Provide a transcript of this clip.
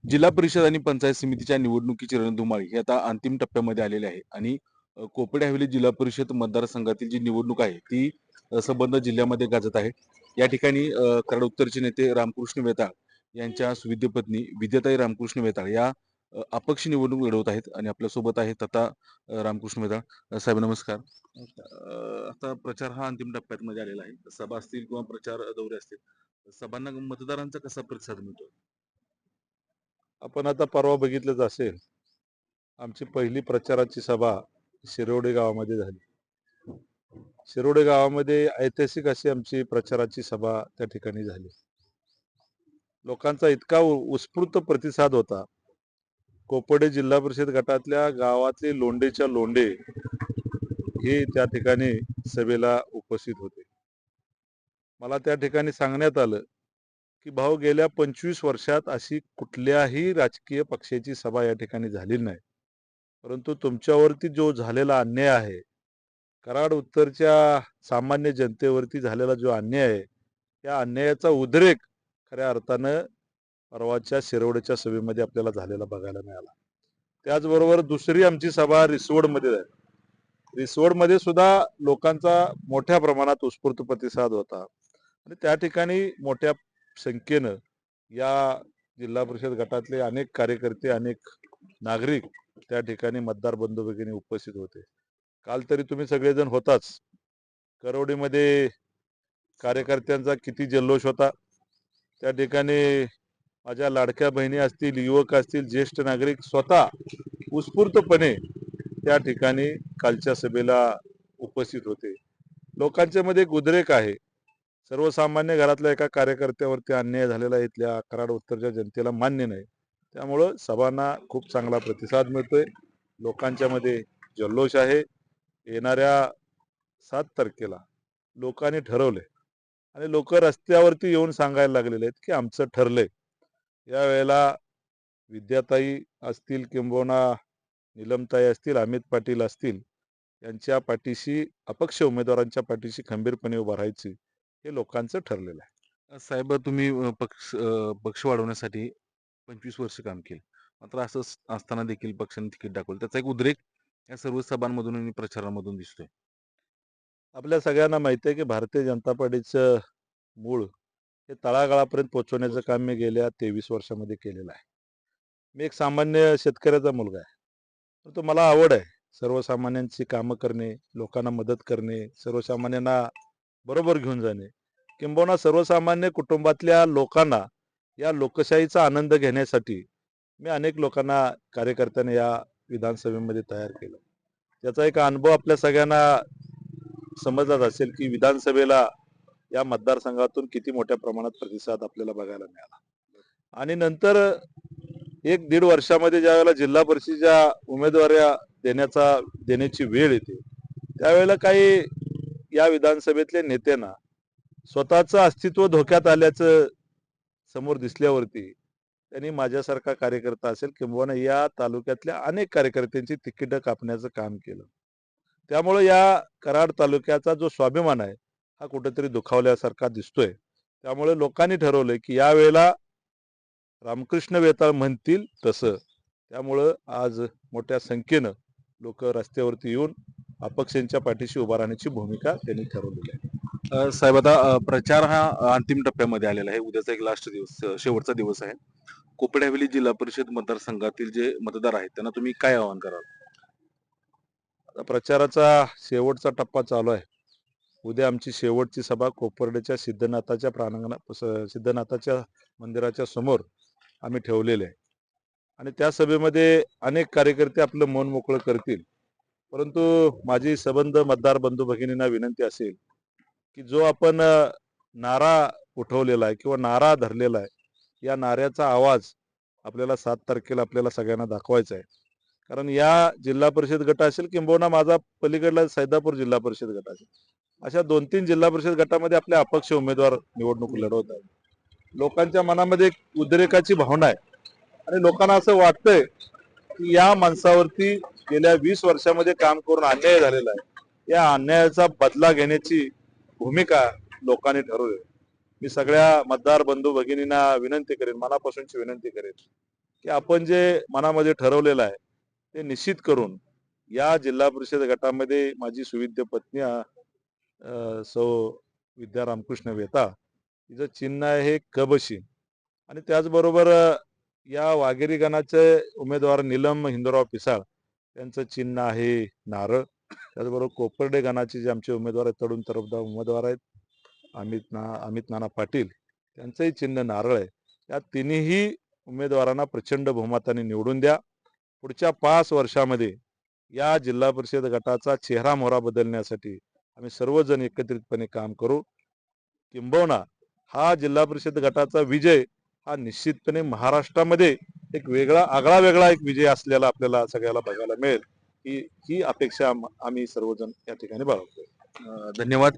जिल्हा परिषद आणि पंचायत समितीच्या निवडणुकीची रणधुमाळी ही आता अंतिम टप्प्यामध्ये आलेली आहे आणि कोपेड हवेली जिल्हा परिषद मतदारसंघातील जी निवडणूक आहे ती संबंध जिल्ह्यामध्ये गाजत आहे. या ठिकाणी कराड उत्तरचे नेते रामकृष्ण वेताळ यांच्या सुविद्य पत्नी विद्याताई रामकृष्ण वेताळ या अपक्ष निवडणूक लढवत आहेत आणि आपल्यासोबत आहे तथा रामकृष्ण वेताळ. साहेब नमस्कार. आता प्रचार हा अंतिम टप्प्यात मध्ये आलेला आहे. सभा असतील किंवा प्रचार दौरे असतील, सभांना मतदारांचा कसा प्रतिसाद मिळतो? आपण आता परवा बघितलंच असेल, आमची पहिली प्रचाराची सभा शिरोडे गावामध्ये झाली. शिरोडे गावामध्ये ऐतिहासिक अशी आमची प्रचाराची सभा त्या ठिकाणी झाली. लोकांचा इतका उत्स्फूर्त प्रतिसाद होता. कोपडे जिल्हा परिषद गटातल्या गावातले लोंडेच्या लोंडे हे त्या ठिकाणी सभेला उपस्थित होते. मला त्या ठिकाणी सांगण्यात आलं की भाऊ, गेल्या 25 वर्षात अशी कुठल्याही राजकीय पक्षाची सभा या ठिकाणी झालेली नाही. परंतु तुमच्यावरती जो झालेला अन्याय आहे, कराड उत्तरच्या सामान्य जनतेवरती झालेला जो अन्याय आहे, त्या अन्यायाचा उद्रेक खऱ्या अर्थानं परवाच्या शिरवडेच्या सभेमध्ये आपल्याला झालेला बघायला मिळाला. त्याचबरोबर दुसरी आमची सभा रिसोडमध्ये झाली. रिसोडमध्ये सुद्धा लोकांचा मोठ्या प्रमाणात उत्स्फूर्त प्रतिसाद होता आणि त्या ठिकाणी मोठ्या संख्येनं या जिल्हा परिषद गटातले अनेक कार्यकर्ते, अनेक नागरिक त्या ठिकाणी मतदार बंधू भगिनी उपस्थित होते. काल तरी तुम्ही सगळेजण होताच. करवडीमध्ये कार्यकर्त्यांचा किती जल्लोष होता. त्या ठिकाणी माझ्या लाडक्या बहिणी असतील, युवक असतील, ज्येष्ठ नागरिक स्वतः उत्स्फूर्तपणे त्या ठिकाणी कालच्या सभेला उपस्थित होते. लोकांच्या मध्ये एक उद्रेक आहे. सर्वसामान्य घरातल्या एका कार्यकर्त्यावरती अन्याय झालेला इथल्या कराड उत्तरच्या जनतेला मान्य नाही. त्यामुळं सभांना खूप चांगला प्रतिसाद मिळतोय. लोकांच्या मध्ये जल्लोष आहे. येणाऱ्या 7 तारखेला लोकांनी ठरवलंय आणि लोक रस्त्यावरती येऊन सांगायला लागलेले आहेत की आमचं ठरलंय. यावेळेला विद्याताई असतील, किंबहुना निलमताई असतील, अमित पाटील असतील, यांच्या पाठीशी, अपक्ष उमेदवारांच्या पाठीशी खंबीरपणे उभा राहायची हे लोकांचं ठरलेलं आहे. साहेब, तुम्ही पक्ष वाढवण्यासाठी 25 वर्ष काम केलं. मात्र असं असताना देखील पक्षाने तिकीट दाखवलं. त्याचा एक उद्रेक या सर्व सभांमधून आणि प्रचारामधून दिसतोय. आपल्या सगळ्यांना माहिती आहे की भारतीय जनता पार्टीचं मूळ हे तळागाळापर्यंत पोहोचवण्याचं काम मी गेल्या 23 वर्षामध्ये केलेलं आहे. मी एक सामान्य शेतकऱ्याचा मुलगा आहे. परंतु मला आवड आहे सर्वसामान्यांची कामं करणे, लोकांना मदत करणे, सर्वसामान्यांना बरोबर घेऊन जाणे, किंबहुना सर्वसामान्य कुटुंबातल्या लोकांना या लोकशाहीचा आनंद घेण्यासाठी मी अनेक लोकांना, कार्यकर्त्यांना या विधानसभेमध्ये तयार केलं. त्याचा एक अनुभव आपल्या सगळ्यांना समजलाच असेल की विधानसभेला या मतदारसंघातून किती मोठ्या प्रमाणात प्रतिसाद आपल्याला बघायला मिळाला. आणि नंतर 1-1.5 वर्षामध्ये ज्यावेळेला जिल्हा परिषदेच्या उमेदवाऱ्या देण्याची वेळ येते, त्यावेळेला काही या विधानसभेतल्या नेत्यांना स्वतःचं अस्तित्व धोक्यात आल्याचं समोर दिसल्यावरती त्यांनी माझ्यासारखा कार्यकर्ता असेल किंवा या तालुक्यातल्या अनेक कार्यकर्त्यांची तिकीटं कापण्याचं काम केलं. त्यामुळे या कराड तालुक्याचा जो स्वाभिमान आहे हा कुठेतरी दुखावल्यासारखा दिसतोय. त्यामुळे लोकांनी ठरवलंय की यावेळेला रामकृष्ण वेताळ म्हणतील तसं. त्यामुळं आज मोठ्या संख्येनं लोक रस्त्यावरती येऊन अपक्षांच्या पाठीशी उभा राहण्याची भूमिका त्यांनी ठरवलेली आहे. साहेब, आता प्रचार हा अंतिम टप्प्यामध्ये आलेला आहे. उद्याचा एक लास्ट दिवस, शेवटचा दिवस आहे. कोपेड हवेली जिल्हा परिषद मतदारसंघातील जे मतदार आहेत त्यांना तुम्ही काय आवाहन कराल? आता प्रचाराचा शेवटचा टप्पा चालू आहे. उद्या आमची शेवटची सभा कोपर्डेच्या सिद्धनाथाच्या मंदिराच्या समोर आम्ही ठेवलेले आहे आणि त्या सभेमध्ये अनेक कार्यकर्ते आपलं मन मोकळं करतील. परंतु माझी संबंध मतदार बंधू भगिनींना विनंती असेल की जो आपण नारा उठवलेला आहे किंवा नारा धरलेला आहे, या नाऱ्याचा आवाज आपल्याला 7 तारखेला आपल्याला सगळ्यांना दाखवायचा आहे. कारण या जिल्हा परिषद गट असेल किंबहुना माझा पलीकडला सैदापूर जिल्हा परिषद गट असेल, अशा 2-3 जिल्हा परिषद गटामध्ये आपले अपक्ष उमेदवार निवडणूक लढवत आहेत. लोकांच्या मनामध्ये एक उद्रेकाची भावना आहे आणि लोकांना असं वाटतंय की या माणसावरती गेल्या 20 वर्षामध्ये काम करून अन्याय झालेला आहे. या अन्यायाचा बदला घेण्याची भूमिका लोकांनी ठरवली. मी सगळ्या मतदार बंधू भगिनींना विनंती करेन, मनापासूनची विनंती करेन की आपण जे मनामध्ये ठरवलेलं आहे ते निश्चित करून या जिल्हा परिषद गटामध्ये माझी सुविद्य पत्नी सौ विद्या रामकृष्ण वेता, तिचं चिन्ह आहे हे कबशी. आणि त्याचबरोबर या वाघेरी गणाचे उमेदवार नीलम हिंदूराव पिसाळ यांचं चिन्ह आहे नारळ. त्याचबरोबर कोपर्डे गणाचे जे आमचे उमेदवार आहेत, तरुण तरफदार उमेदवार आहेत, अमित नाना पाटील, त्यांचंही चिन्ह नारळ आहे. या तिन्ही उमेदवारांना प्रचंड बहुमताने निवडून द्या. पुढच्या 5 वर्षामध्ये या जिल्हा परिषद गटाचा चेहरा मोहरा बदलण्यासाठी आम्ही सर्वजण एकत्रितपणे काम करू. किंबहुना हा जिल्हा परिषद गटाचा विजय हा निश्चितपणे महाराष्ट्रामध्ये एक आगळा वेगळा एक विजय असलेला आपल्याला सगळ्याला बघायला मिळेल. ही अपेक्षा आम्ही सर्वजण या ठिकाणी बाळगतो. धन्यवाद.